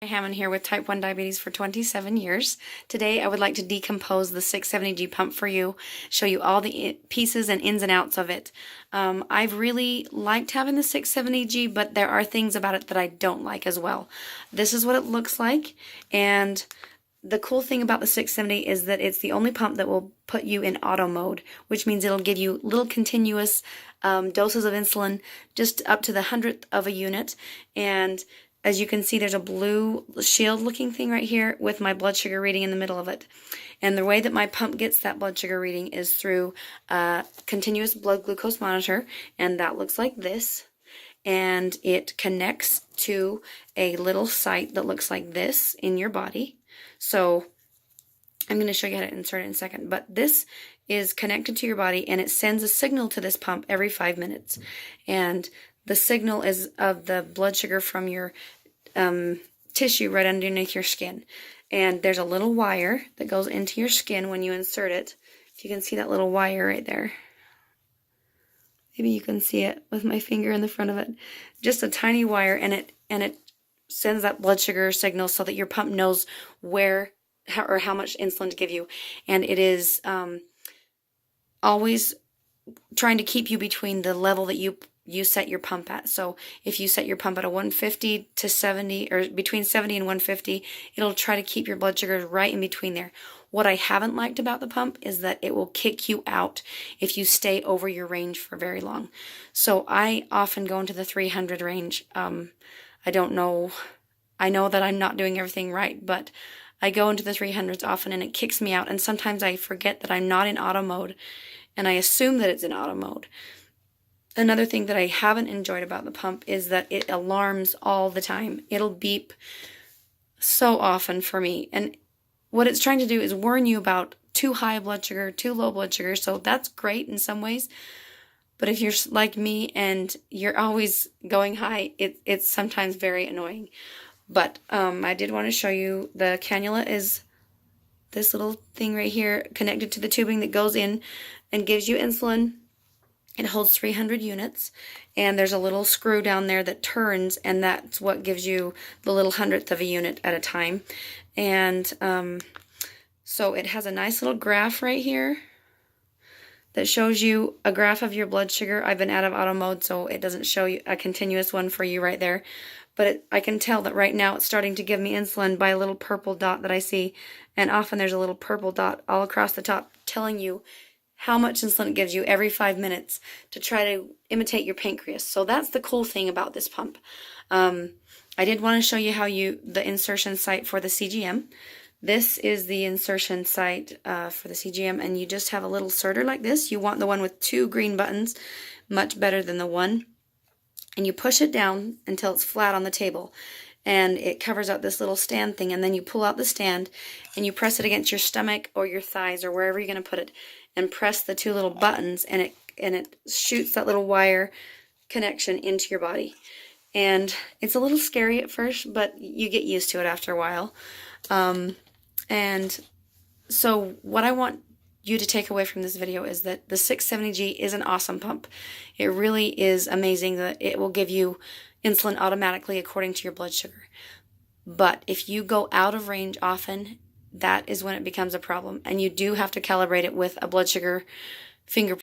Hammond here with type 1 diabetes for 27 years. Today I would like to decompose the 670G pump for you, show you all the pieces and ins and outs of it. I've really liked having the 670G, but there are things about it that I don't like as well. This is what it looks like, and the cool thing about the 670 is that it's the only pump that will put you in auto mode, which means it'll give you little continuous doses of insulin just up to the 100th of a unit. And as you can see, there's a blue shield looking thing right here with my blood sugar reading in the middle of it. And the way that my pump gets that blood sugar reading is through a continuous blood glucose monitor, and that looks like this. And it connects to a little site that looks like this in your body. So I'm going to show you how to insert it in a second, but this is connected to your body and it sends a signal to this pump every 5 minutes. And the signal is of the blood sugar from your tissue right underneath your skin. And there's a little wire that goes into your skin when you insert it. If you can see that little wire right there. Maybe you can see it with my finger in the front of it. Just a tiny wire, and it sends that blood sugar signal so that your pump knows where or how much insulin to give you. And it is always trying to keep you between the level that you set your pump at. So if you set your pump at a 150 to 70, or between 70 and 150, it'll try to keep your blood sugars right in between there. What I haven't liked about the pump is that it will kick you out if you stay over your range for very long. So I often go into the 300 range. I don't know, I know that I'm not doing everything right, but I go into the 300s often and it kicks me out, and sometimes I forget that I'm not in auto mode and I assume that it's in auto mode. Another thing that I haven't enjoyed about the pump is that it alarms all the time. It'll beep so often for me, and what it's trying to do is warn you about too high blood sugar, too low blood sugar, so that's great in some ways. But if you're like me and you're always going high, it's sometimes very annoying. But I did want to show you the cannula is this little thing right here connected to the tubing that goes in and gives you insulin. It holds 300 units, and there's a little screw down there that turns, and that's what gives you the little 100th of a unit at a time. And so it has a nice little graph right here that shows you a graph of your blood sugar. I've been out of auto mode, so it doesn't show you a continuous one for you right there. But I can tell that right now it's starting to give me insulin by a little purple dot that I see. And often there's a little purple dot all across the top telling you how much insulin it gives you every 5 minutes to try to imitate your pancreas. So that's the cool thing about this pump. I did want to show you how the insertion site for the CGM. This is the insertion site for the CGM, and you just have a little inserter like this. You want the one with 2 green buttons, much better than the one. And you push it down until it's flat on the table, and it covers up this little stand thing, and then you pull out the stand and you press it against your stomach or your thighs or wherever you're going to put it, and press the 2 little buttons, and it shoots that little wire connection into your body. And it's a little scary at first, but you get used to it after a while. And so what I want you to take away from this video is that the 670G is an awesome pump. It really is amazing that it will give you insulin automatically according to your blood sugar. But if you go out of range often, that is when it becomes a problem, and you do have to calibrate it with a blood sugar finger